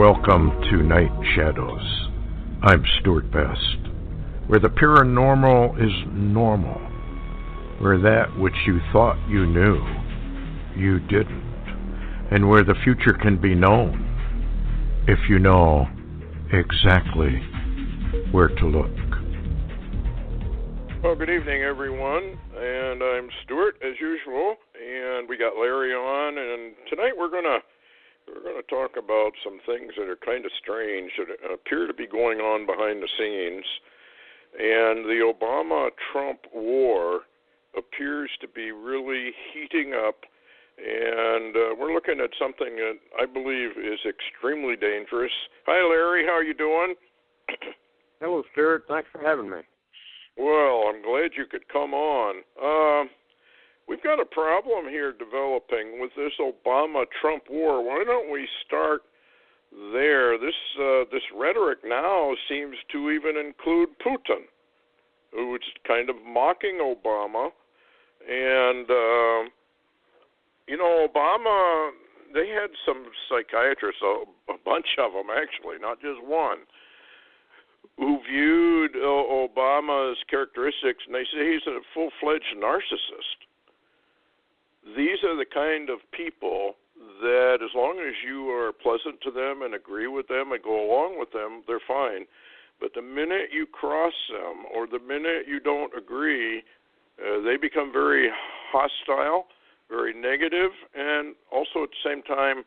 Welcome to Night Shadows. I'm Stuart Best, where the paranormal is normal, where that which you thought you knew, you didn't, and where the future can be known if you know exactly where to look. Well, good evening, everyone, and I'm Stuart, as usual, and we got Larry on, and tonight we're gonna talk about some things that are kind of strange that appear to be going on behind the scenes, and the Obama-Trump war appears to be really heating up, and we're looking at something that I believe is extremely dangerous. Hi, Larry. How are you doing? Hello, Stuart. Thanks for having me. Well, I'm glad you could come on. We've got a problem here developing with this Obama-Trump war. Why don't we start there? This rhetoric now seems to even include Putin, who's kind of mocking Obama. And, Obama, they had some psychiatrists, a bunch of them actually, not just one, who viewed Obama's characteristics, and they say he's a full-fledged narcissist. These are the kind of people that as long as you are pleasant to them and agree with them and go along with them, they're fine. But the minute you cross them or the minute you don't agree, they become very hostile, very negative, and also at the same time,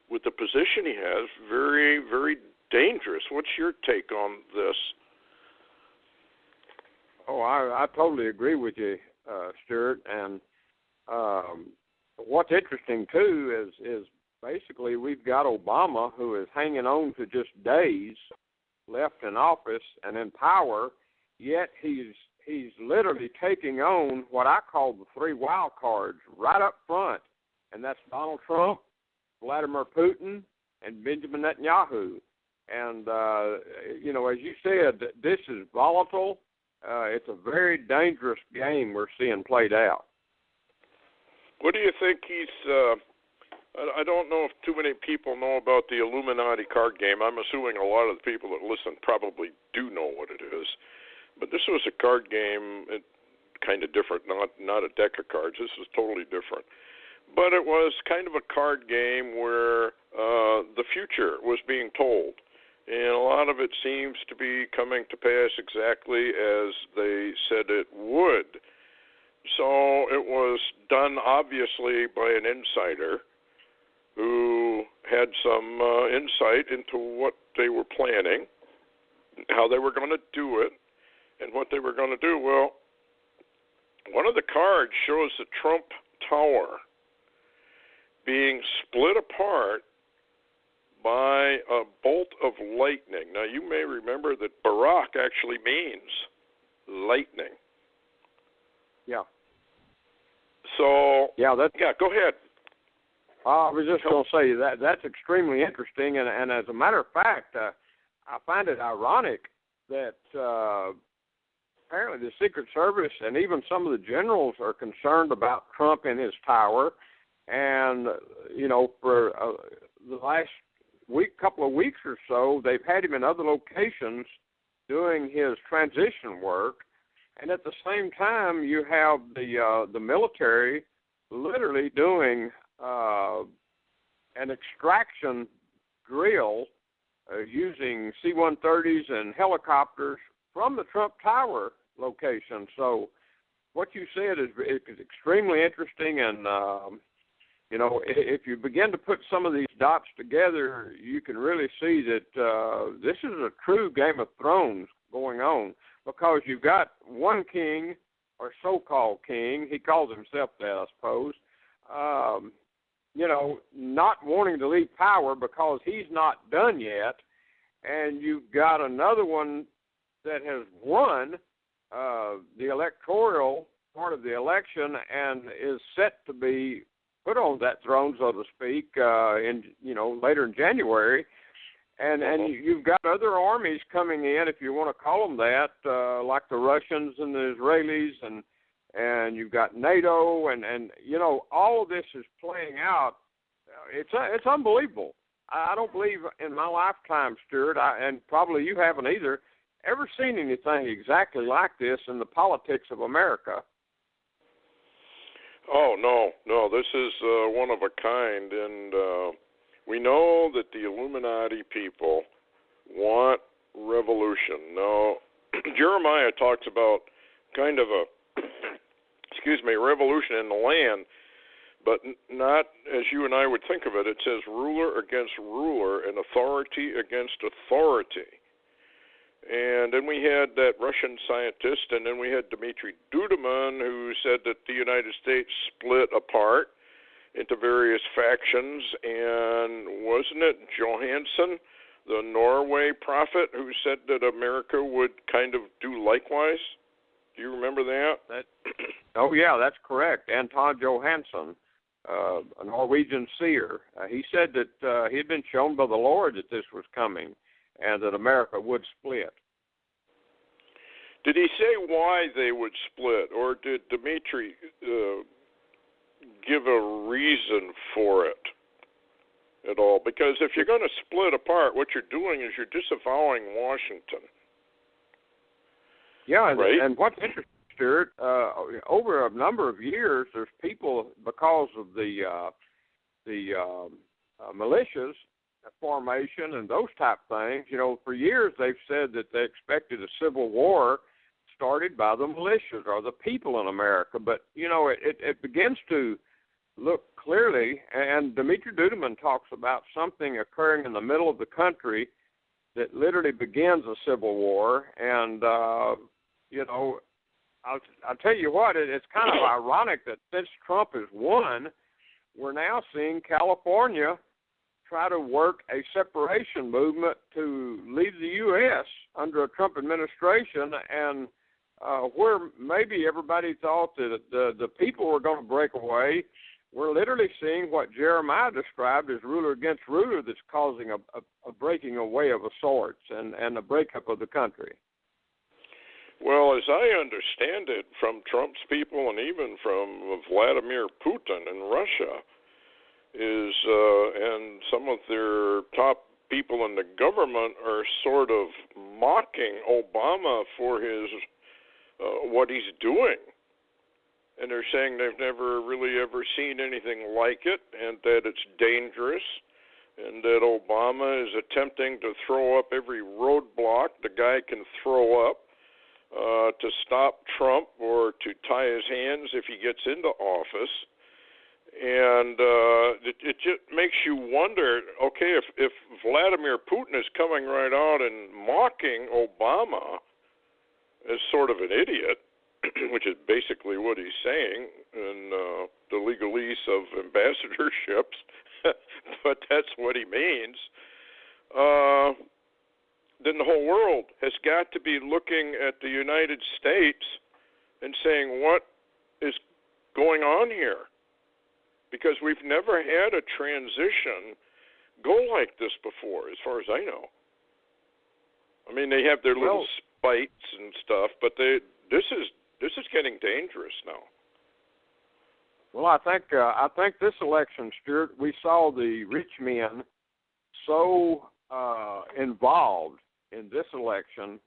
with the position he has, very, very dangerous. What's your take on this? Oh, I totally agree with you, Stuart. And what's interesting, too, is basically we've got Obama, who is hanging on to just days left in office and in power, yet he's literally taking on what I call the three wild cards right up front, and that's Donald Trump, Vladimir Putin, and Benjamin Netanyahu. And, as you said, this is volatile. It's a very dangerous game we're seeing played out. What do you think I don't know if too many people know about the Illuminati card game. I'm assuming a lot of the people that listen probably do know what it is. But this was a card game, kind of different, not a deck of cards. This is totally different. But it was kind of a card game where the future was being told. And a lot of it seems to be coming to pass exactly as they said it would. So it was done, obviously, by an insider who had some insight into what they were planning, how they were going to do it, and what they were going to do. Well, one of the cards shows the Trump Tower being split apart by a bolt of lightning. Now, you may remember that brat actually means lightning. Yeah. So, go ahead. I was just going to say that's extremely interesting, and as a matter of fact, I find it ironic that apparently the Secret Service and even some of the generals are concerned about Trump and his tower, and, for the last couple of weeks or so, they've had him in other locations doing his transition work. And at the same time, you have the military literally doing an extraction drill using C-130s and helicopters from the Trump Tower location. So what you said is extremely interesting, and if you begin to put some of these dots together, you can really see that this is a true Game of Thrones going on. Because you've got one king, or so-called king, he calls himself that, I suppose, not wanting to leave power because he's not done yet. And you've got another one that has won the electoral part of the election and is set to be put on that throne, so to speak, later in January. And you've got other armies coming in, if you want to call them that, like the Russians and the Israelis, and you've got NATO, and all of this is playing out. It's unbelievable. I don't believe in my lifetime, Stuart, and probably you haven't either, ever seen anything exactly like this in the politics of America. Oh, no, this is one of a kind, and we know that the Illuminati people want revolution. Now, Jeremiah talks about kind of a, revolution in the land, but not as you and I would think of it. It says ruler against ruler and authority against authority. And then we had that Russian scientist, and then we had Dmitry Duduman, who said that the United States split apart into various factions. And wasn't it Johansson, the Norway prophet, who said that America would kind of do likewise? Do you remember that? Oh, yeah, that's correct. Anton Johansson, a Norwegian seer. He said that he had been shown by the Lord that this was coming, and that America would split. Did he say why they would split, or did Dmitry give a reason for it at all? Because if you're going to split apart, what you're doing is you're disavowing Washington. Yeah, right? And what's interesting, Stuart, over a number of years, there's people, because of the militias formation and those type things, for years they've said that they expected a civil war started by the militias or the people in America. But, it begins to look clearly, and Dmitry Duduman talks about something occurring in the middle of the country that literally begins a civil war. And, I'll tell you what, it's kind of ironic that since Trump has won, we're now seeing California try to work a separation movement to leave the U.S. under a Trump administration, and where maybe everybody thought that the people were going to break away, we're literally seeing what Jeremiah described as ruler against ruler that's causing a breaking away of a sorts and a breakup of the country. Well, as I understand it from Trump's people and even from Vladimir Putin in Russia, and some of their top people in the government are sort of mocking Obama for his what he's doing. And they're saying they've never really ever seen anything like it, and that it's dangerous, and that Obama is attempting to throw up every roadblock the guy can throw up to stop Trump or to tie his hands if he gets into office. And it just makes you wonder, okay, if Vladimir Putin is coming right out and mocking Obama as sort of an idiot, which is basically what he's saying in the legalese of ambassadorships, but that's what he means, then the whole world has got to be looking at the United States and saying, what is going on here? Because we've never had a transition go like this before, as far as I know. I mean, they have their little spites and stuff, but this is getting dangerous now. Well, I think this election, Stuart, we saw the rich men so involved in this election,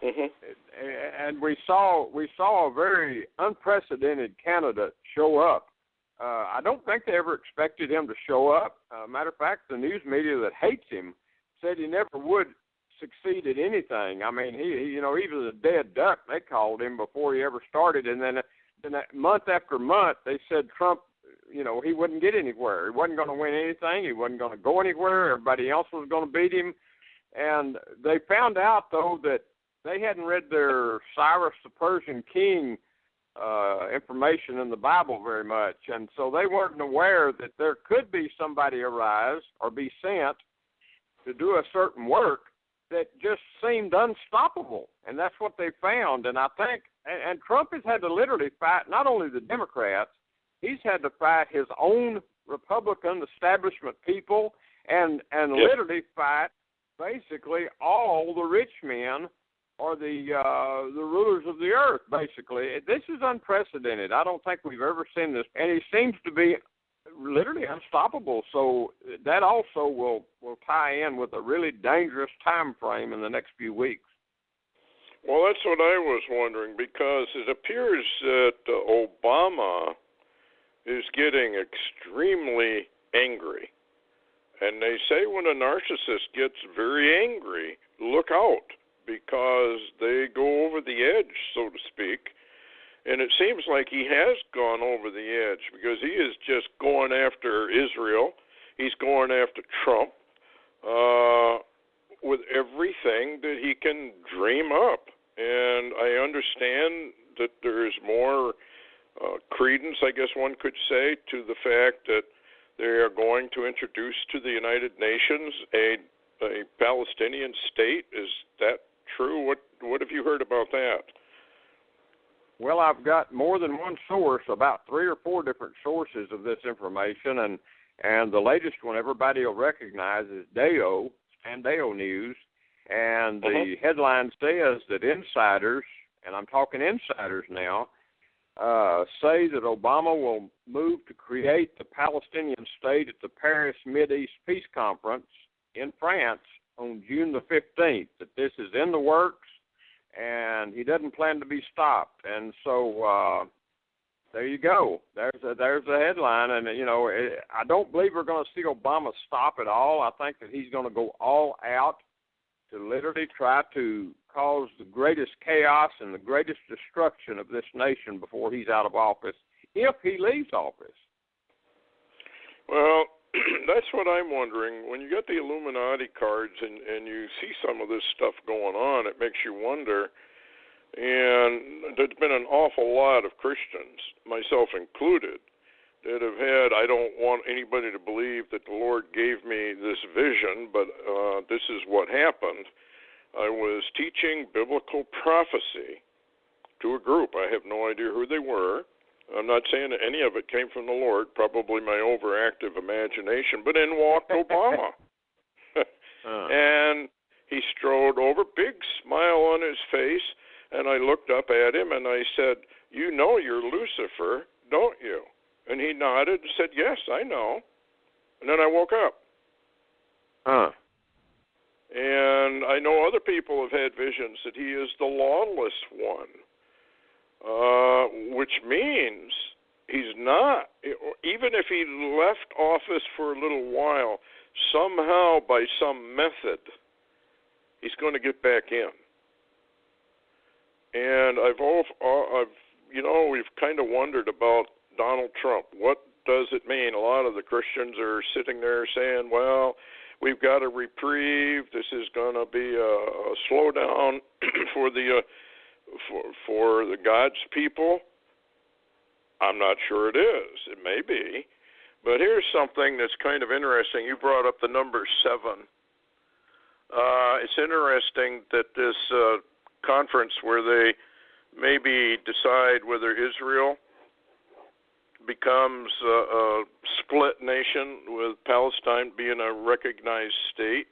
and we saw a very unprecedented candidate show up. I don't think they ever expected him to show up. Matter of fact, the news media that hates him said he never would succeed at anything. I mean, he was a dead duck, they called him, before he ever started. And then month after month, they said Trump, he wouldn't get anywhere. He wasn't going to win anything. He wasn't going to go anywhere. Everybody else was going to beat him. And they found out, though, that they hadn't read their Cyrus the Persian king information in the Bible very much. And so they weren't aware that there could be somebody arise or be sent to do a certain work that just seemed unstoppable. And that's what they found. And I think, and Trump has had to literally fight not only the Democrats, he's had to fight his own Republican establishment people and literally fight basically all the rich men or the rulers of the earth, basically. This is unprecedented. I don't think we've ever seen this. And he seems to be literally unstoppable. So that also will tie in with a really dangerous time frame in the next few weeks. Well, that's what I was wondering, because it appears that Obama is getting extremely angry. And they say when a narcissist gets very angry, look out, because they go over the edge, so to speak. And it seems like he has gone over the edge, because he is just going after Israel. He's going after Trump with everything that he can dream up. And I understand that there's more credence, I guess one could say, to the fact that they are going to introduce to the United Nations a Palestinian state. Is that true? What have you heard about that? Well, I've got more than one source, about 3 or 4 different sources of this information, and the latest one everybody will recognize is Deo News, and the headline says that insiders, and I'm talking insiders now, say that Obama will move to create the Palestinian state at the Paris Mideast Peace Conference in France on June the 15th, that this is in the works, and he doesn't plan to be stopped. And so there you go. There's a headline, and, you know, I don't believe we're going to see Obama stop at all. I think that he's going to go all out to literally try to cause the greatest chaos and the greatest destruction of this nation before he's out of office, if he leaves office. Well, that's what I'm wondering. When you get the Illuminati cards and you see some of this stuff going on, it makes you wonder. And there's been an awful lot of Christians, myself included, that have had, I don't want anybody to believe that the Lord gave me this vision, but this is what happened. I was teaching biblical prophecy to a group. I have no idea who they were. I'm not saying that any of it came from the Lord, probably my overactive imagination, but in walked Obama. And he strode over, big smile on his face, and I looked up at him and I said, "You know you're Lucifer, don't you?" And he nodded and said, "Yes, I know." And then I woke up. And I know other people have had visions that he is the lawless one, which means he's not. Even if he left office for a little while, somehow by some method, he's going to get back in. And we've kind of wondered about Donald Trump. What does it mean? A lot of the Christians are sitting there saying, well, we've got a reprieve. This is going to be a slowdown for the God's people. I'm not sure it is. It may be. But here's something that's kind of interesting. You brought up the number 7. It's interesting that this conference where they maybe decide whether Israel becomes a split nation with Palestine being a recognized state.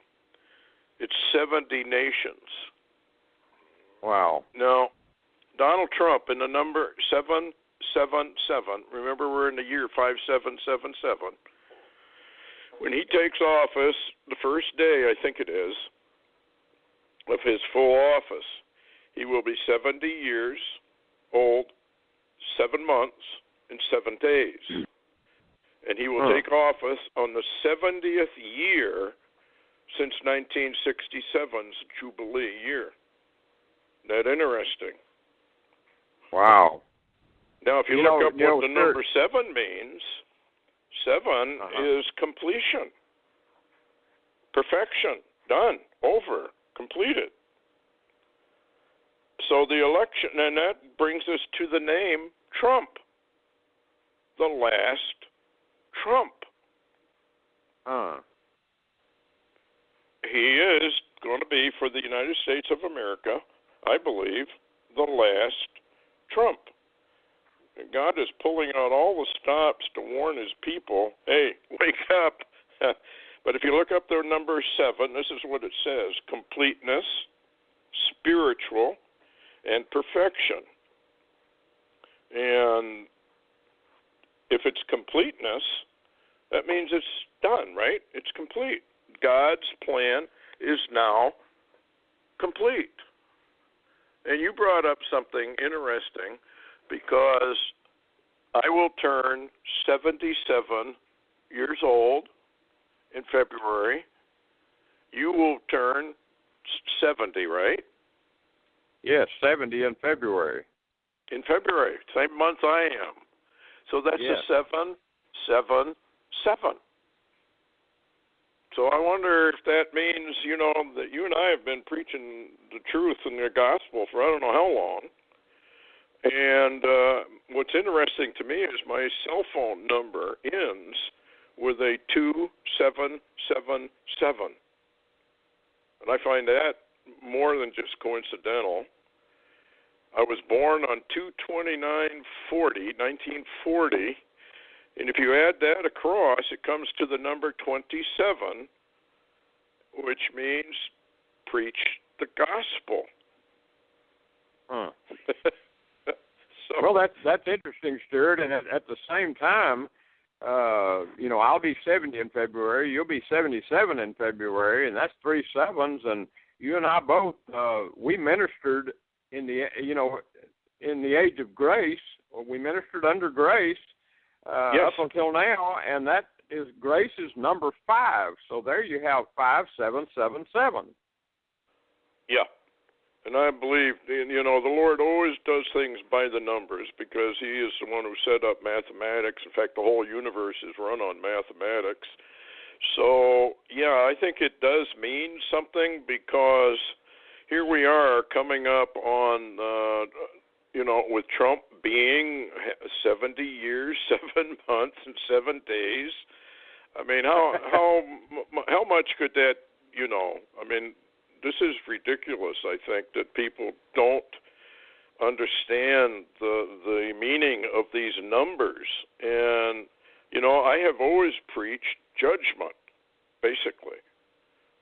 It's 70 nations. Wow. Now, Donald Trump in the number 777, remember we're in the year 5777, when he takes office, the first day, I think it is, of his full office, he will be 70 years old, 7 months, and 7 days. And he will take office on the 70th year since 1967's Jubilee year. Isn't that interesting? Wow. Now, if you look up what the number 7 means, 7 is completion, perfection, done, over, completed. So the election, and that brings us to the name Trump, the last Trump. He is going to be, for the United States of America, I believe, the last Trump. And God is pulling out all the stops to warn his people, hey, wake up. But if you look up the number 7, this is what it says: completeness, spiritual, and perfection. And if it's completeness, That means it's done, right? It's complete. God's plan is now complete. And you brought up something interesting, because I will turn 77 years old in February. You will turn 70, right? Yes, 70 in February. In February, same month I am. So that's yes. a 777. So I wonder if that means, that you and I have been preaching the truth in the gospel for I don't know how long. And what's interesting to me is my cell phone number ends with a 2777. And I find that more than just coincidental. I was born on 2/29/1940, and if you add that across, it comes to the number 27, which means preach the gospel. Huh. So, well, that's interesting, Stuart. And at the same time, I'll be 70 in February. You'll be 77 in February, and that's 3 sevens. And you and I both, we ministered in the age of grace. We ministered under grace yes. up until now, and that is grace is number 5. So there you have 5777. Yeah. And I believe, the Lord always does things by the numbers, because He is the one who set up mathematics. In fact, the whole universe is run on mathematics. So, yeah, I think it does mean something, because here we are coming up on, with Trump being 70 years, 7 months, and 7 days. I mean, how much could that, this is ridiculous, I think, that people don't understand the meaning of these numbers. And, I have always preached judgment, basically.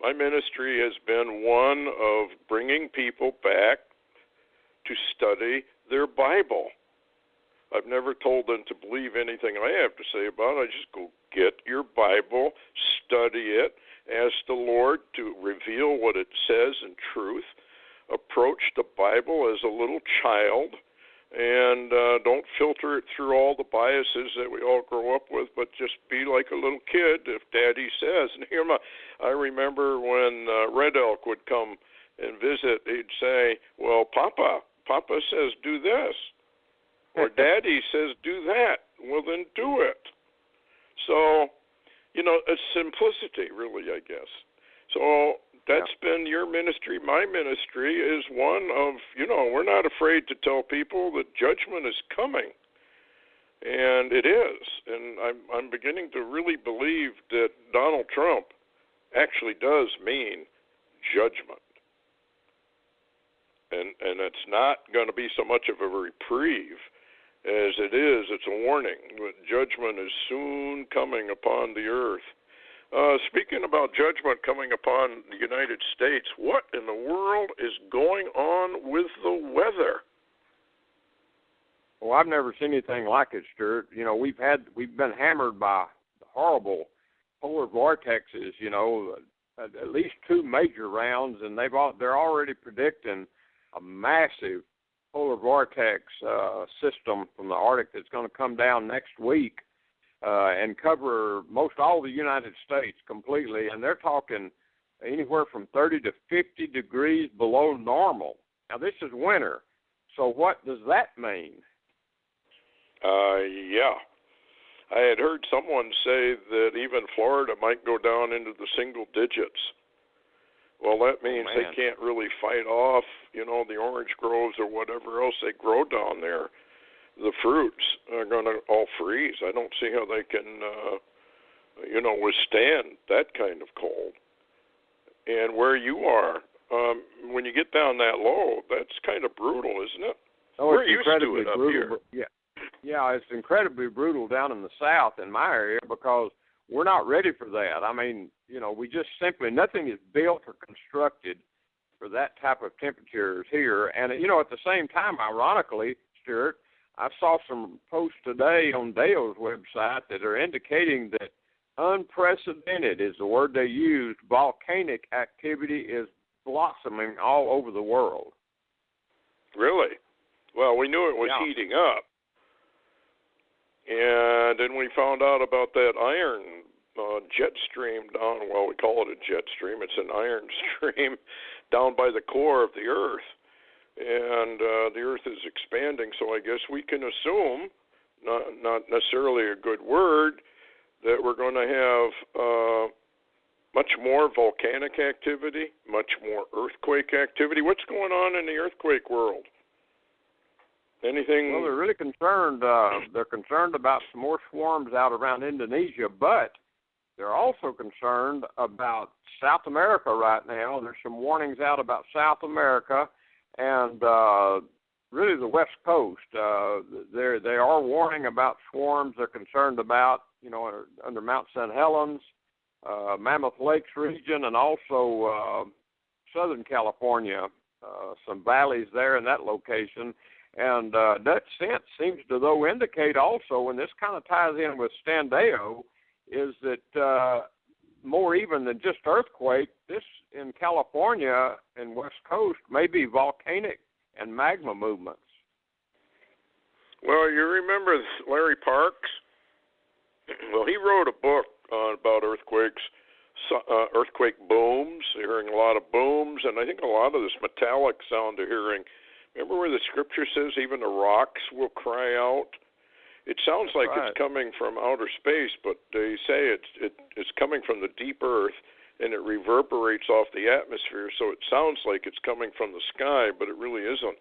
My ministry has been one of bringing people back to study their Bible. I've never told them to believe anything I have to say about it. I just go get your Bible, study it, ask the Lord to reveal what it says in truth, approach the Bible as a little child, and don't filter it through all the biases that we all grow up with, but just be like a little kid if Daddy says. And I remember when Red Elk would come and visit, he'd say, well, Papa says do this, or Daddy says do that. Well, then do it. So, it's simplicity, really, I guess. So that's been your ministry. My ministry is one of, we're not afraid to tell people that judgment is coming. And it is. And I'm beginning to really believe that Donald Trump actually does mean judgment. And it's not going to be so much of a reprieve as it's a warning that judgment is soon coming upon the earth. Speaking about judgment coming upon the United States, what in the world is going on with the weather? Well, I've never seen anything like it, Stuart. We've been hammered by horrible polar vortexes. At least 2 major rounds, and they're already predicting a massive polar vortex system from the Arctic that's going to come down next week and cover most all the United States completely. And they're talking anywhere from 30 to 50 degrees below normal. Now, this is winter. So what does that mean? Yeah. I had heard someone say that even Florida might go down into the single digits. Well, that means they can't really fight off, the orange groves or whatever else they grow down there. The fruits are going to all freeze. I don't see how they can, withstand that kind of cold. And where you are, when you get down that low, that's kind of brutal, isn't it? Oh, we're it's used incredibly to it up brutal. here. Yeah, it's incredibly brutal down in the south in my area because we're not ready for that. I mean, we just simply, nothing is built or constructed for that type of temperatures here. And, at the same time, ironically, Stuart, I saw some posts today on Dale's website that are indicating that unprecedented is the word they used. Volcanic activity is blossoming all over the world. Really? Well, we knew it was heating up. And then we found out about that iron jet stream down, well, we call it a jet stream. It's an iron stream down by the core of the Earth. And the Earth is expanding, so I guess we can assume, not necessarily a good word, that we're going to have much more volcanic activity, much more earthquake activity. What's going on in the earthquake world? Anything? Well, they're really concerned. They're concerned about some more swarms out around Indonesia, but they're also concerned about South America right now. There's some warnings out about South America and really the West Coast. They are warning about swarms. They're concerned about, under Mount St. Helens, Mammoth Lakes region, and also Southern California, some valleys there in that location. And that sense seems to, though, indicate also, and this kind of ties in with Standeo, is that more even than just earthquake, this in California and West Coast may be volcanic and magma movements. Well, you remember Larry Parks? Well, he wrote a book about earthquakes, earthquake booms. You're hearing a lot of booms, and I think a lot of this metallic sound they're hearing. Remember where the scripture says even the rocks will cry out? It sounds like It's coming from outer space, but they say it's coming from the deep earth, and it reverberates off the atmosphere, so it sounds like it's coming from the sky, but it really isn't.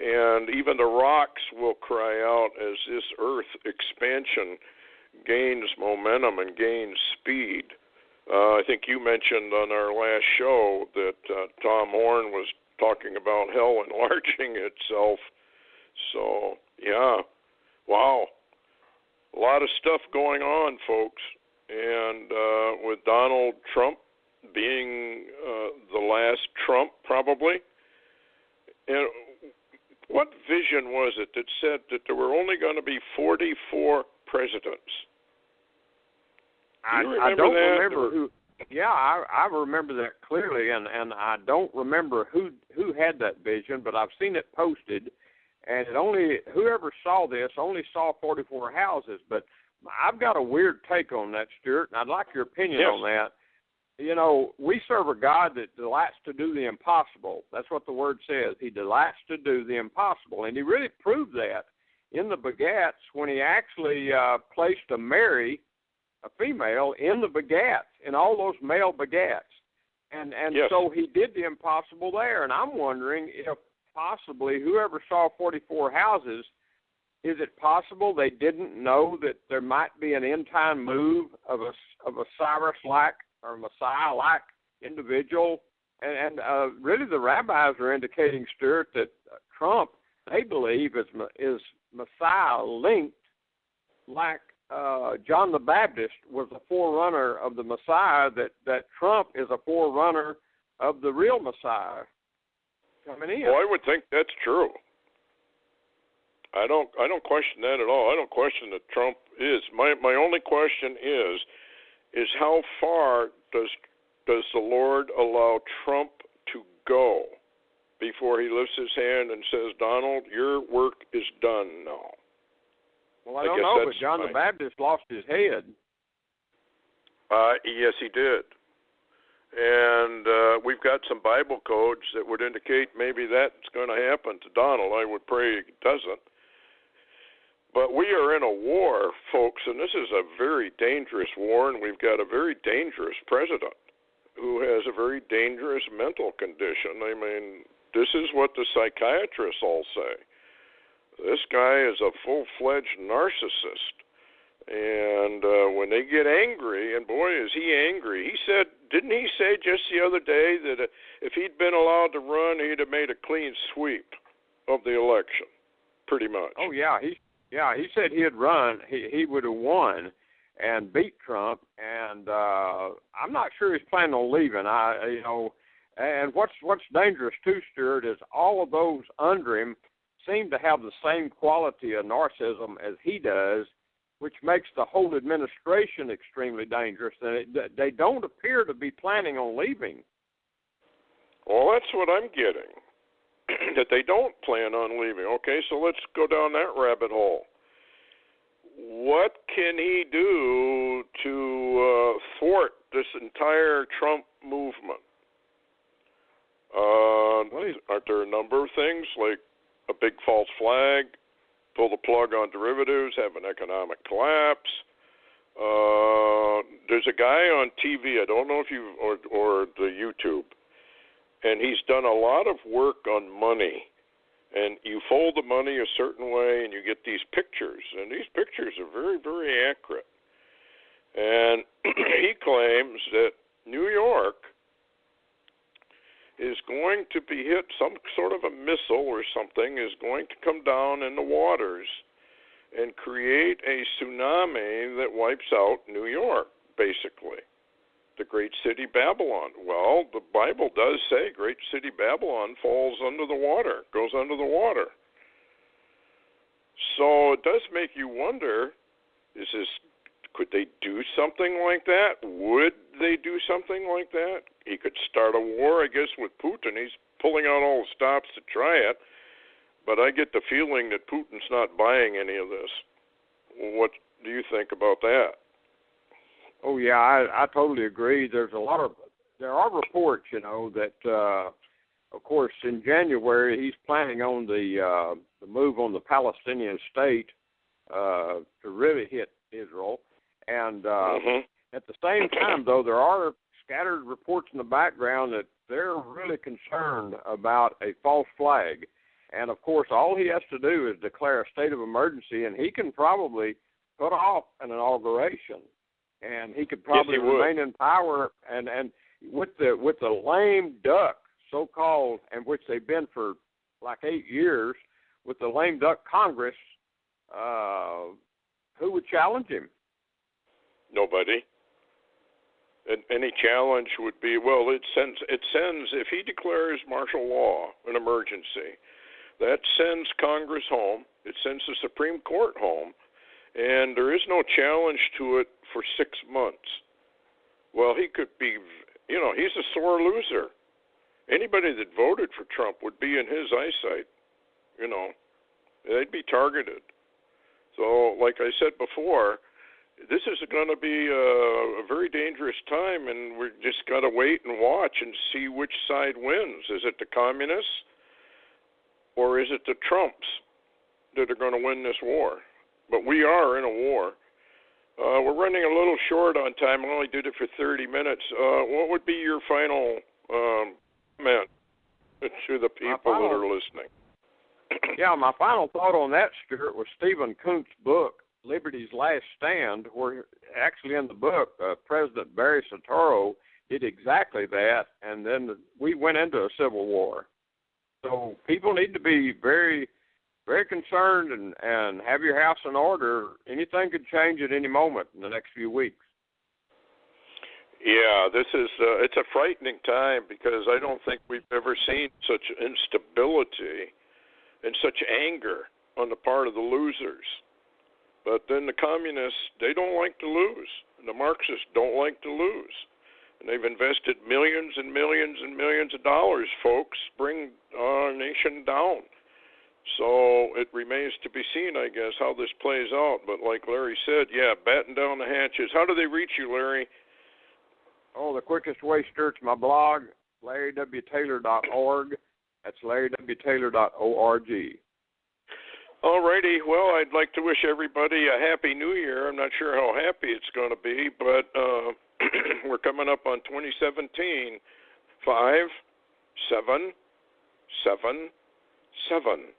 And even the rocks will cry out as this earth expansion gains momentum and gains speed. I think you mentioned on our last show that Tom Horn was talking about hell enlarging itself. So, yeah. Wow. A lot of stuff going on, folks. And with Donald Trump being the last Trump, probably. And what vision was it that said that there were only going to be 44 presidents? I don't remember who. Yeah, I remember that clearly, and I don't remember who had that vision, but I've seen it posted, and whoever saw this only saw 44 houses. But I've got a weird take on that, Stuart, and I'd like your opinion on that. We serve a God that delights to do the impossible. That's what the word says. He delights to do the impossible, and he really proved that in the begats when he actually placed a Mary, a female, in the begats, in all those male begats. And so he did the impossible there. And I'm wondering if possibly whoever saw 44 houses, is it possible they didn't know that there might be an end-time move of a Cyrus-like or Messiah-like individual? And really the rabbis are indicating, Stuart, that Trump, they believe, is Messiah-linked, like John the Baptist was a forerunner of the Messiah, that Trump is a forerunner of the real Messiah coming in. Well, I would think that's true. I don't question that at all. I don't question that Trump is. My only question is how far does the Lord allow Trump to go before he lifts his hand and says, Donald, your work is done now? Well, I don't know, but John the Baptist lost his head. Yes, he did. And we've got some Bible codes that would indicate maybe that's going to happen to Donald. I would pray it doesn't. But we are in a war, folks, and this is a very dangerous war, and we've got a very dangerous president who has a very dangerous mental condition. I mean, this is what the psychiatrists all say. This guy is a full-fledged narcissist. And when they get angry, and boy, is he angry. He said, didn't he say just the other day that if he'd been allowed to run, he'd have made a clean sweep of the election, pretty much? Oh, yeah. He said he'd run. He would have won and beat Trump. And I'm not sure he's planning on leaving. And what's dangerous too, Stuart, is all of those under him seem to have the same quality of narcissism as he does, which makes the whole administration extremely dangerous. And they don't appear to be planning on leaving. Well, that's what I'm getting, that they don't plan on leaving. Okay, so let's go down that rabbit hole. What can he do to thwart this entire Trump movement? Aren't there a number of things, like a big false flag, pull the plug on derivatives, have an economic collapse? There's a guy on TV, I don't know if you or the YouTube, and he's done a lot of work on money. And you fold the money a certain way, and you get these pictures. And these pictures are very, very accurate. And he claims that New York is going to be hit, some sort of a missile or something is going to come down in the waters and create a tsunami that wipes out New York, basically. The great city Babylon. Well, the Bible does say great city Babylon falls under the water, goes under the water. So it does make you wonder, could they do something like that? Would they do something like that? He could start a war, I guess, with Putin. He's pulling out all the stops to try it. But I get the feeling that Putin's not buying any of this. What do you think about that? Oh yeah, I totally agree. There are reports, that of course in January he's planning on the move on the Palestinian state to really hit Israel, and at the same time, though, there are scattered reports in the background that they're really concerned about a false flag, and of course all he has to do is declare a state of emergency, and he can probably put off an inauguration. And he could probably remain in power, and with the lame duck, so-called, and which they've been for like 8 years, with the lame duck Congress, who would challenge him? Nobody. And any challenge would be, well, it sends if he declares martial law, an emergency, that sends Congress home. It sends the Supreme Court home. And there is no challenge to it for 6 months. Well, he could be, he's a sore loser. Anybody that voted for Trump would be in his eyesight. They'd be targeted. So, like I said before, this is going to be a very dangerous time, and we're just got to wait and watch and see which side wins. Is it the communists or is it the Trumps that are going to win this war? But we are in a war. We're running a little short on time. I only did it for 30 minutes. What would be your final comment to the people that are listening? Yeah, my final thought on that, Stuart, was Stephen Kuntz's book, Liberty's Last Stand, where actually in the book, President Barry Soetoro did exactly that, and then we went into a civil war. So people need to be very, very concerned and have your house in order. Anything could change at any moment in the next few weeks. Yeah, this is it's a frightening time because I don't think we've ever seen such instability and such anger on the part of the losers. But then the communists, they don't like to lose. And the Marxists don't like to lose. And they've invested millions and millions and millions of dollars, folks, bring our nation down. So it remains to be seen, I guess, how this plays out. But like Larry said, yeah, batten down the hatches. How do they reach you, Larry? Oh, the quickest way, Stuart, to my blog, LarryWTaylor.org. That's LarryWTaylor.org. All righty. Well, I'd like to wish everybody a Happy New Year. I'm not sure how happy it's going to be, but we're coming up on 2017. 5, 7, 7, 7.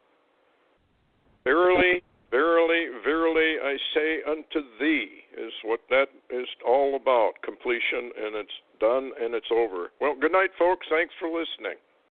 Verily, verily, verily, I say unto thee, is what that is all about, completion, and it's done and it's over. Well, good night, folks. Thanks for listening.